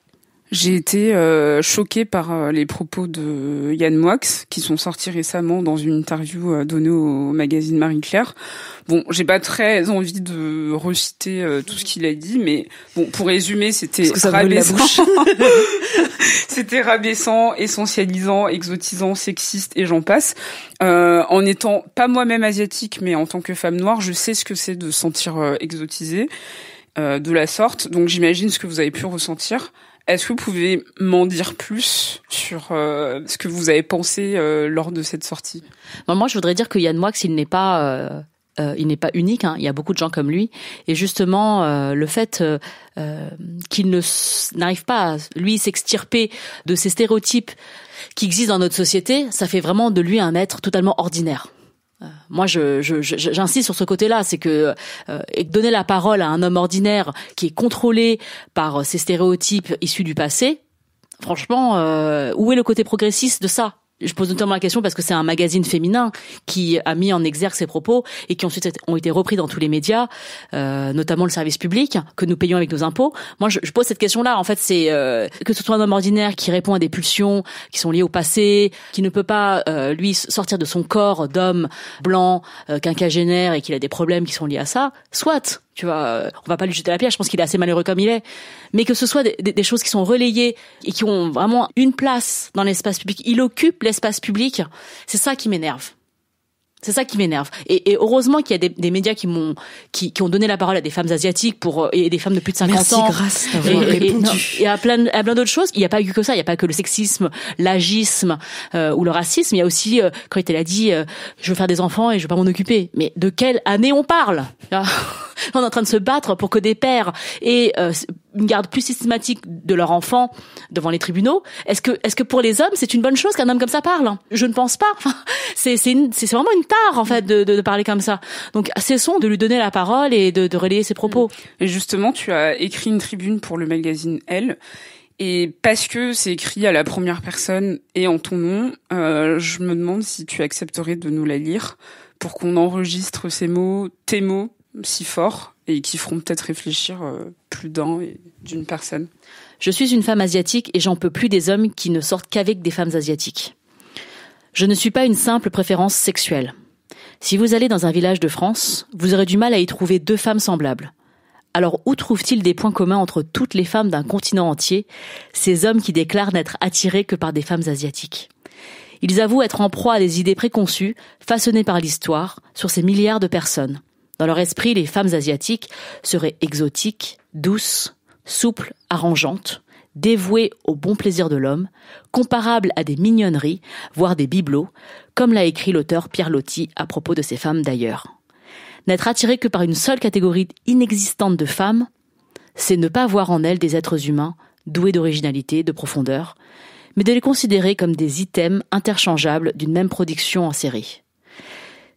J'ai été choquée par les propos de Yann Moix, qui sont sortis récemment dans une interview donnée au magazine Marie-Claire. Bon, j'ai pas très envie de reciter tout ce qu'il a dit, mais bon, pour résumer, c'était rabaissant. C'était rabaissant, essentialisant, exotisant, sexiste et j'en passe. En étant pas moi-même asiatique, mais en tant que femme noire, je sais ce que c'est de se sentir exotisée de la sorte. Donc j'imagine ce que vous avez pu ressentir. Est-ce que vous pouvez m'en dire plus sur ce que vous avez pensé lors de cette sortie ? Moi, je voudrais dire que Yann Moix, il n'est pas unique. Hein. Il y a beaucoup de gens comme lui. Et justement, le fait qu'il n'arrive pas à, lui, s'extirper de ces stéréotypes qui existent dans notre société, ça fait vraiment de lui un être totalement ordinaire. Moi, j'insiste sur ce côté-là, c'est que donner la parole à un homme ordinaire qui est contrôlé par ces stéréotypes issus du passé, franchement, où est le côté progressiste de ça ? Je pose notamment la question parce que c'est un magazine féminin qui a mis en exergue ces propos et qui ensuite ont été repris dans tous les médias, notamment le service public que nous payons avec nos impôts. Moi, je pose cette question-là. En fait, c'est que ce soit un homme ordinaire qui répond à des pulsions qui sont liées au passé, qui ne peut pas lui sortir de son corps d'homme blanc, quinquagénaire et qu'il a des problèmes qui sont liés à ça. Soit. Tu vois, on va pas lui jeter la pierre, je pense qu'il est assez malheureux comme il est. Mais que ce soit des choses qui sont relayées et qui ont vraiment une place dans l'espace public, il occupe l'espace public, c'est ça qui m'énerve. C'est ça qui m'énerve. Et heureusement qu'il y a des médias qui ont donné la parole à des femmes asiatiques et des femmes de plus de 50 ans. Merci, grâce d'avoir répondu. Et à plein d'autres choses. Il n'y a pas eu que ça. Il n'y a pas que le sexisme, l'agisme ou le racisme. Il y a aussi, quand il a dit, je veux faire des enfants et je veux pas m'en occuper. Mais de quelle année on parle? On est en train de se battre pour que des pères aient une garde plus systématique de leurs enfants devant les tribunaux. Est-ce que pour les hommes, c'est une bonne chose qu'un homme comme ça parle? Je ne pense pas. Enfin, c'est vraiment une tare, en fait, de parler comme ça. Donc, cessons de lui donner la parole et de relayer ses propos. Et justement, tu as écrit une tribune pour le magazine Elle. Et parce que c'est écrit à la première personne et en ton nom, je me demande si tu accepterais de nous la lire pour qu'on enregistre tes mots, si forts et qui feront peut-être réfléchir plus d'un et d'une personne. Je suis une femme asiatique et j'en peux plus des hommes qui ne sortent qu'avec des femmes asiatiques. Je ne suis pas une simple préférence sexuelle. Si vous allez dans un village de France, vous aurez du mal à y trouver 2 femmes semblables. Alors où trouvent-ils des points communs entre toutes les femmes d'un continent entier, ces hommes qui déclarent n'être attirés que par des femmes asiatiques ? Ils avouent être en proie à des idées préconçues, façonnées par l'histoire, sur ces milliards de personnes. Dans leur esprit, les femmes asiatiques seraient exotiques, douces, souples, arrangeantes, dévouées au bon plaisir de l'homme, comparables à des mignonneries, voire des bibelots, comme l'a écrit l'auteur Pierre Loti à propos de ces femmes d'ailleurs. N'être attiré que par une seule catégorie inexistante de femmes, c'est ne pas voir en elles des êtres humains, doués d'originalité, de profondeur, mais de les considérer comme des items interchangeables d'une même production en série.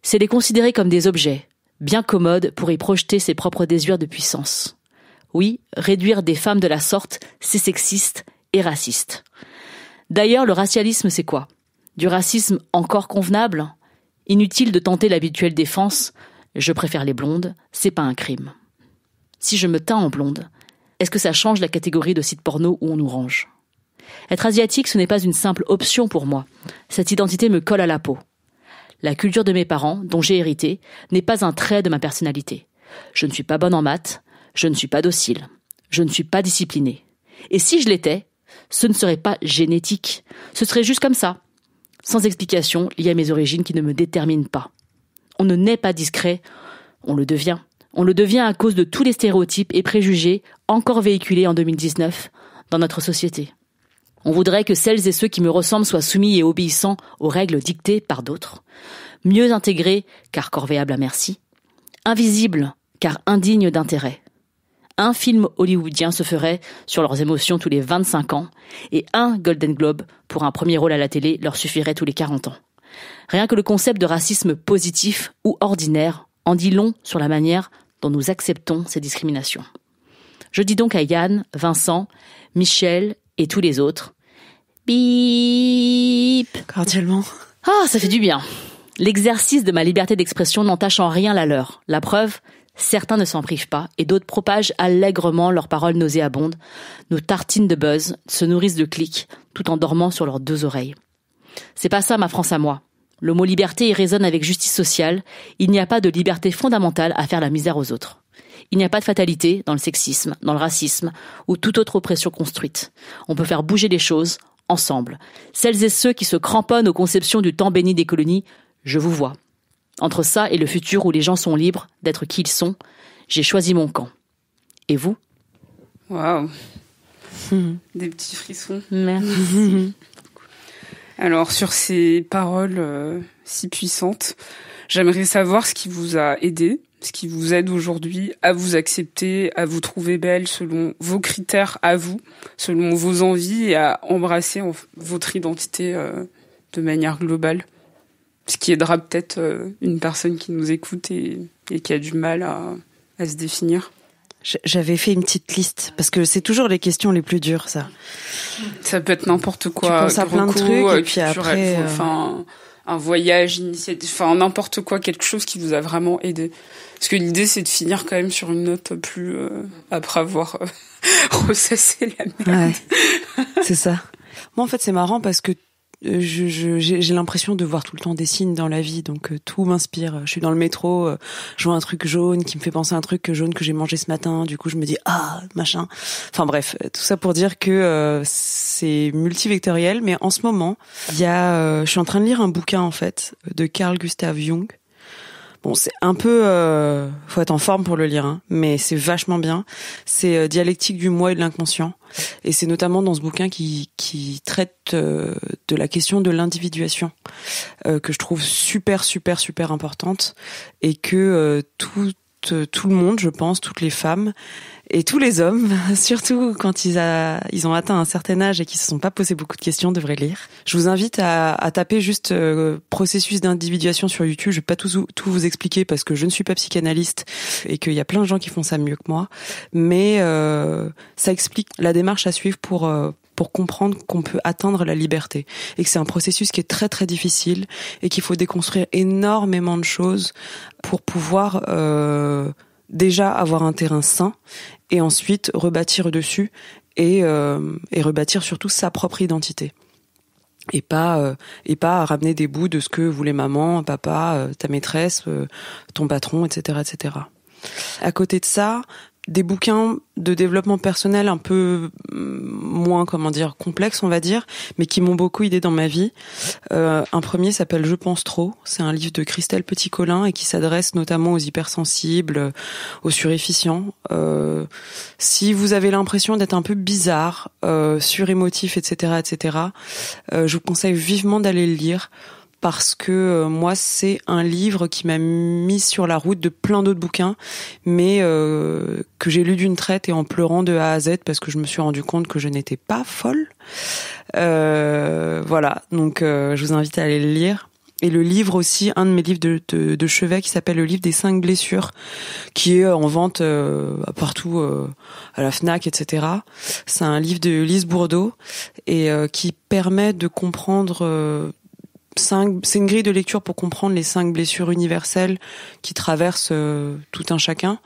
C'est les considérer comme des objets, bien commodes pour y projeter ses propres désirs de puissance. Oui, réduire des femmes de la sorte, c'est sexiste et raciste. D'ailleurs, le racialisme, c'est quoi ? Du racisme encore convenable ? Inutile de tenter l'habituelle défense. Je préfère les blondes, c'est pas un crime. Si je me teins en blonde, est-ce que ça change la catégorie de site porno où on nous range ? Être asiatique, ce n'est pas une simple option pour moi. Cette identité me colle à la peau. La culture de mes parents, dont j'ai hérité, n'est pas un trait de ma personnalité. Je ne suis pas bonne en maths, je ne suis pas docile, je ne suis pas disciplinée. Et si je l'étais, ce ne serait pas génétique, ce serait juste comme ça, sans explication liée à mes origines qui ne me déterminent pas. On ne naît pas discret, on le devient. On le devient à cause de tous les stéréotypes et préjugés encore véhiculés en 2019 dans notre société. On voudrait que celles et ceux qui me ressemblent soient soumis et obéissants aux règles dictées par d'autres, mieux intégrés car corvéables à merci, invisibles car indignes d'intérêt. Un film hollywoodien se ferait sur leurs émotions tous les 25 ans et un Golden Globe pour un premier rôle à la télé leur suffirait tous les 40 ans. Rien que le concept de racisme positif ou ordinaire en dit long sur la manière dont nous acceptons ces discriminations. Je dis donc à Yann, Vincent, Michel et tous les autres, bip. Cordialement. Ah, ça fait du bien. L'exercice de ma liberté d'expression n'entache en rien la leur. La preuve, certains ne s'en privent pas et d'autres propagent allègrement leurs paroles nauséabondes, nos tartines de buzz, se nourrissent de clics, tout en dormant sur leurs 2 oreilles. C'est pas ça ma France à moi. Le mot liberté y résonne avec justice sociale. Il n'y a pas de liberté fondamentale à faire la misère aux autres. Il n'y a pas de fatalité dans le sexisme, dans le racisme ou toute autre oppression construite. On peut faire bouger les choses ensemble. Celles et ceux qui se cramponnent aux conceptions du temps béni des colonies, je vous vois. Entre ça et le futur où les gens sont libres d'être qui ils sont, j'ai choisi mon camp. Et vous ? Waouh. Des petits frissons. Merci. Alors, sur ces paroles si puissantes, j'aimerais savoir ce qui vous a aidé, ce qui vous aide aujourd'hui à vous accepter, à vous trouver belle selon vos critères à vous, selon vos envies et à embrasser votre identité de manière globale. Ce qui aidera peut-être une personne qui nous écoute et qui a du mal à se définir. J'avais fait une petite liste, parce que c'est toujours les questions les plus dures, ça. Ça peut être n'importe quoi. Tu penses à plein de trucs, et puis après... un voyage initiatique, enfin n'importe quoi, quelque chose qui vous a vraiment aidé. Parce que l'idée, c'est de finir quand même sur une note plus... après avoir ressassé la merde. Ouais, c'est ça. Moi, en fait, c'est marrant parce que j'ai l'impression de voir tout le temps des signes dans la vie, donc tout m'inspire. Je suis dans le métro, je vois un truc jaune qui me fait penser à un truc jaune que j'ai mangé ce matin, du coup je me dis machin. Enfin bref, tout ça pour dire que c'est multivectoriel, mais en ce moment, je suis en train de lire un bouquin en fait de Carl Gustav Jung. Bon, c'est un peu, faut être en forme pour le lire, hein, mais c'est vachement bien. C'est Dialectique du moi et de l'inconscient, et c'est notamment dans ce bouquin qui traite de la question de l'individuation, que je trouve super importante, et que tout le monde, je pense, toutes les femmes et tous les hommes, surtout quand ils ont atteint un certain âge et qu'ils se sont pas posé beaucoup de questions, devraient lire. Je vous invite à taper juste processus d'individuation sur YouTube. Je vais pas tout vous expliquer parce que je ne suis pas psychanalyste et qu'il y a plein de gens qui font ça mieux que moi, mais ça explique la démarche à suivre pour comprendre qu'on peut atteindre la liberté et que c'est un processus qui est très très difficile et qu'il faut déconstruire énormément de choses pour pouvoir déjà avoir un terrain sain et ensuite rebâtir dessus et rebâtir surtout sa propre identité. Et pas ramener des bouts de ce que voulait maman, papa, ta maîtresse, ton patron, etc., etc. À côté de ça, des bouquins de développement personnel un peu moins, complexes, on va dire, mais qui m'ont beaucoup aidé dans ma vie. Un premier s'appelle Je pense trop. C'est un livre de Christelle Petit-Colin et qui s'adresse notamment aux hypersensibles, aux suréfficients. Si vous avez l'impression d'être un peu bizarre, surémotif, etc., je vous conseille vivement d'aller le lire. Parce que moi, c'est un livre qui m'a mis sur la route de plein d'autres bouquins, mais que j'ai lu d'une traite et en pleurant de A à Z parce que je me suis rendu compte que je n'étais pas folle. Voilà, donc je vous invite à aller le lire. Et le livre aussi, un de mes livres de chevet qui s'appelle le livre des 5 blessures, qui est en vente partout, à la Fnac, etc. C'est un livre de Lise Bourdeau et qui permet de comprendre c'est une grille de lecture pour comprendre les 5 blessures universelles qui traversent tout un chacun,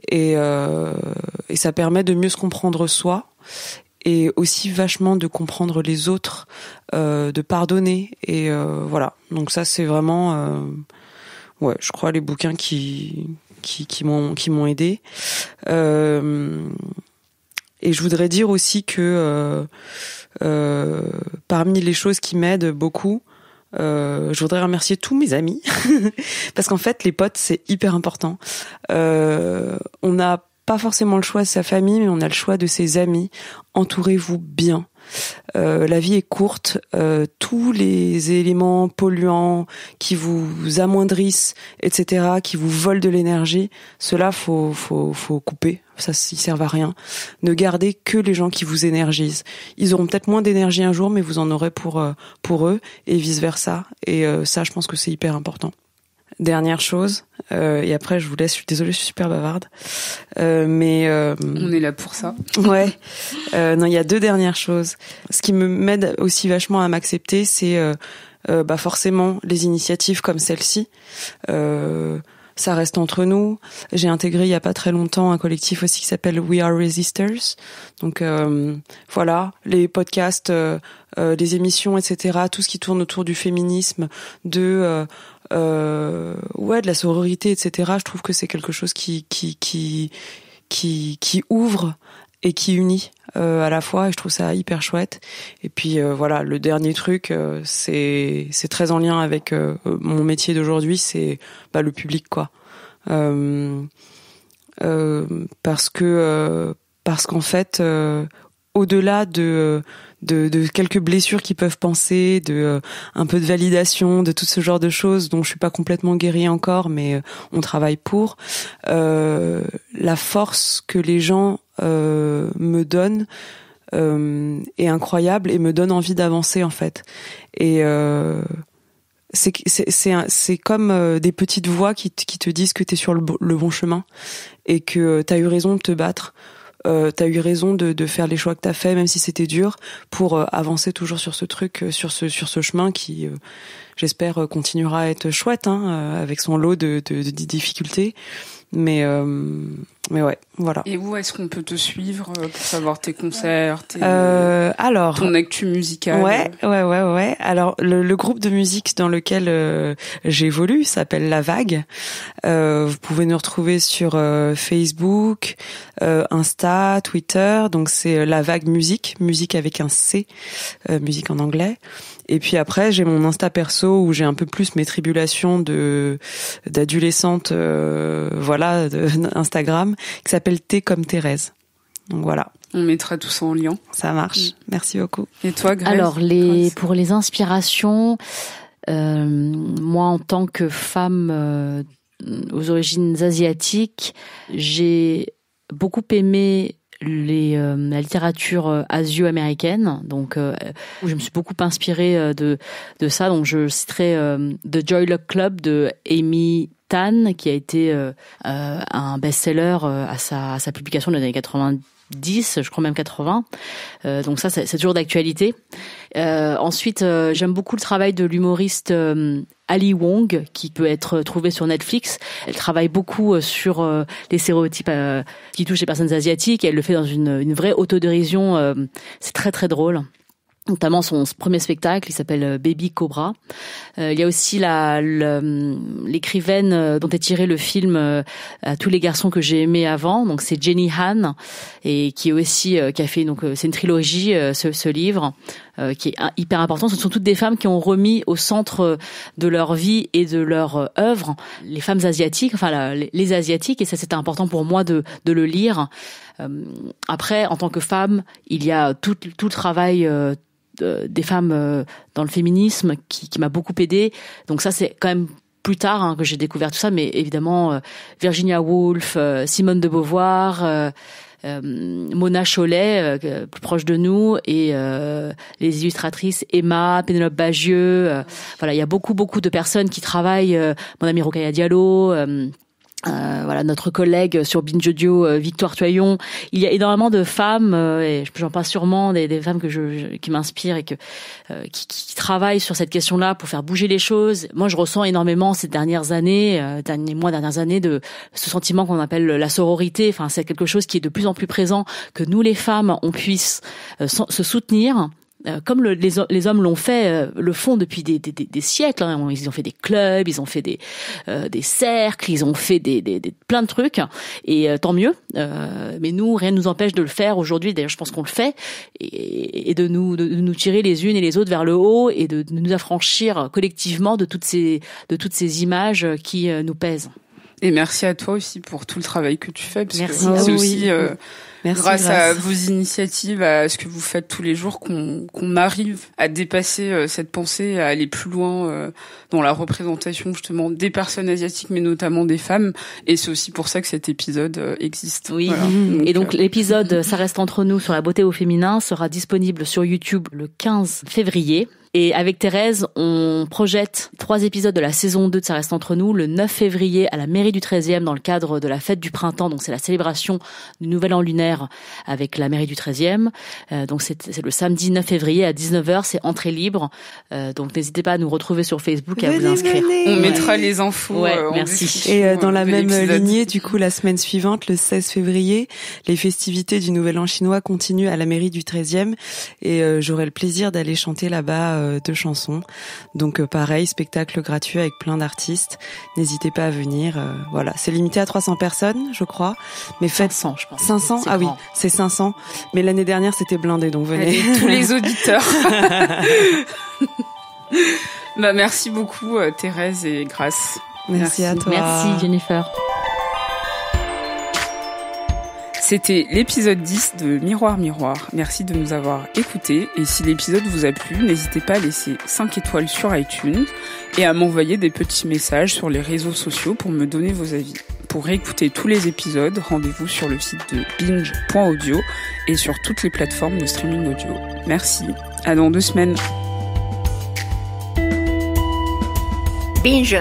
et ça permet de mieux se comprendre soi, et aussi vachement de comprendre les autres, de pardonner, et voilà. Donc ça, c'est vraiment je crois les bouquins qui m'ont aidé. Et je voudrais dire aussi que parmi les choses qui m'aident beaucoup, je voudrais remercier tous mes amis parce qu'en fait les potes, c'est hyper important. On n'a pas forcément le choix de sa famille, mais on a le choix de ses amis. Entourez-vous bien. La vie est courte, tous les éléments polluants qui vous amoindrissent, etc., qui vous volent de l'énergie, cela faut couper. Ça, ils servent à rien. Ne gardez que les gens qui vous énergisent. Ils auront peut-être moins d'énergie un jour, mais vous en aurez pour eux, et vice versa. Et ça, je pense que c'est hyper important. Dernière chose, et après je vous laisse, je suis désolée, je suis super bavarde, mais on est là pour ça. Ouais. Non, il y a 2 dernières choses. Ce qui m'aide aussi vachement à m'accepter, c'est forcément les initiatives comme celle-ci. Ça reste entre nous. J'ai intégré il y a pas très longtemps un collectif aussi qui s'appelle We Are Resisters. Donc voilà, les podcasts, les émissions, etc., tout ce qui tourne autour du féminisme, de la sororité, etc. Je trouve que c'est quelque chose qui ouvre et qui unit à la fois, et je trouve ça hyper chouette. Et puis voilà, le dernier truc, c'est très en lien avec mon métier d'aujourd'hui, c'est le public, quoi. Parce qu'en fait, au-delà de quelques blessures qui peuvent penser, de un peu de validation, de tout ce genre de choses dont je suis pas complètement guérie encore, mais on travaille pour, la force que les gens me donnent est incroyable et me donne envie d'avancer, en fait. Et c'est comme des petites voix qui te disent que t'es sur le bon chemin et que t'as eu raison de te battre. T'as eu raison de faire les choix que t'as fait, même si c'était dur, pour avancer toujours sur ce truc, sur ce chemin qui, j'espère, continuera à être chouette, avec son lot de difficultés. Mais ouais, voilà. Et où est-ce qu'on peut te suivre pour savoir tes concerts, alors, ton actu musicale? Ouais. Alors, le groupe de musique dans lequel j'évolue s'appelle La Vague. Vous pouvez nous retrouver sur Facebook, Insta, Twitter. Donc c'est La Vague musique avec un C, musique en anglais. Et puis après, j'ai mon Insta perso où j'ai un peu plus mes tribulations d'adolescente, Instagram, qui s'appelle T comme Thérèse. Donc voilà. On mettra tout ça en lien. Ça marche. Merci beaucoup. Et toi, Grace? Alors, pour les inspirations, moi, en tant que femme aux origines asiatiques, j'ai beaucoup aimé la littérature asio-américaine, donc je me suis beaucoup inspirée de ça. Donc je citerai The Joy Luck Club de Amy Tan, qui a été un best-seller à sa publication dans les années 90, je crois même 80. Donc ça, c'est toujours d'actualité. Ensuite, j'aime beaucoup le travail de l'humoriste Ali Wong, qui peut être trouvée sur Netflix. Elle travaille beaucoup sur les stéréotypes qui touchent les personnes asiatiques. Elle le fait dans une vraie autodérision. C'est très très drôle. Notamment son premier spectacle, il s'appelle Baby Cobra. Il y a aussi l'écrivaine dont est tiré le film à tous les garçons que j'ai aimés avant. Donc c'est Jenny Han, et qui est aussi qui a fait, donc c'est une trilogie, ce livre qui est hyper important. Ce sont toutes des femmes qui ont remis au centre de leur vie et de leur œuvre les femmes asiatiques, enfin les asiatiques, et ça c'était important pour moi de le lire. Après, en tant que femme, il y a tout le travail des femmes dans le féminisme qui m'a beaucoup aidée. Donc ça, c'est quand même plus tard que j'ai découvert tout ça, mais évidemment Virginia Woolf, Simone de Beauvoir, Mona Chollet, plus proche de nous, et les illustratrices Emma, Pénélope Bagieux. Voilà, il y a beaucoup de personnes qui travaillent. Mon amie Rokhaya Diallo. Voilà, notre collègue sur Binge Audio, Victoire Toyon. Il y a énormément de femmes, et j'en passe sûrement, des femmes qui m'inspirent et qui travaillent sur cette question-là pour faire bouger les choses. Moi, je ressens énormément ces dernières années, dernières années, de ce sentiment qu'on appelle la sororité. Enfin, c'est quelque chose qui est de plus en plus présent, que nous, les femmes, on puisse se soutenir. Comme les hommes le font depuis des siècles, hein. Ils ont fait des clubs, ils ont fait des cercles, ils ont fait plein de trucs, et tant mieux. Mais nous, rien ne nous empêche de le faire aujourd'hui. D'ailleurs, je pense qu'on le fait, et de nous tirer les unes et les autres vers le haut, et de nous affranchir collectivement de toutes ces images qui nous pèsent. Et merci à toi aussi pour tout le travail que tu fais, parce merci. que c'est aussi merci, grâce à vos initiatives, à ce que vous faites tous les jours, qu'on arrive à dépasser cette pensée, à aller plus loin dans la représentation justement des personnes asiatiques, mais notamment des femmes. Et c'est aussi pour ça que cet épisode existe. Oui. Voilà. Et donc l'épisode Ça reste entre nous sur la beauté au féminin sera disponible sur YouTube le 15 février. Et avec Thérèse, on projette 3 épisodes de la saison 2 de Ça reste entre nous le 9 février à la mairie du 13e dans le cadre de la fête du printemps. Donc c'est la célébration du nouvel an lunaire avec la mairie du 13e. Donc c'est le samedi 9 février à 19h, c'est entrée libre. Donc n'hésitez pas à nous retrouver sur Facebook et à vous inscrire. On mettra les infos. Merci. Et dans la même lignée, du coup, la semaine suivante, le 16 février, les festivités du nouvel an chinois continuent à la mairie du 13e, et j'aurai le plaisir d'aller chanter là-bas 2 chansons. Donc pareil, spectacle gratuit avec plein d'artistes. N'hésitez pas à venir. Voilà, c'est limité à 300 personnes, je crois. Mais faites 500, je pense. 500. Ah oui, c'est 500. Mais l'année dernière, c'était blindé, donc venez. Allez, tous les auditeurs. Bah merci beaucoup Thérèse et Grace. Merci à toi. Merci Jennifer. C'était l'épisode 10 de Miroir Miroir. Merci de nous avoir écoutés. Et si l'épisode vous a plu, n'hésitez pas à laisser 5 étoiles sur iTunes et à m'envoyer des petits messages sur les réseaux sociaux pour me donner vos avis. Pour réécouter tous les épisodes, rendez-vous sur le site de binge.audio et sur toutes les plateformes de streaming audio. Merci. À dans 2 semaines. Binge.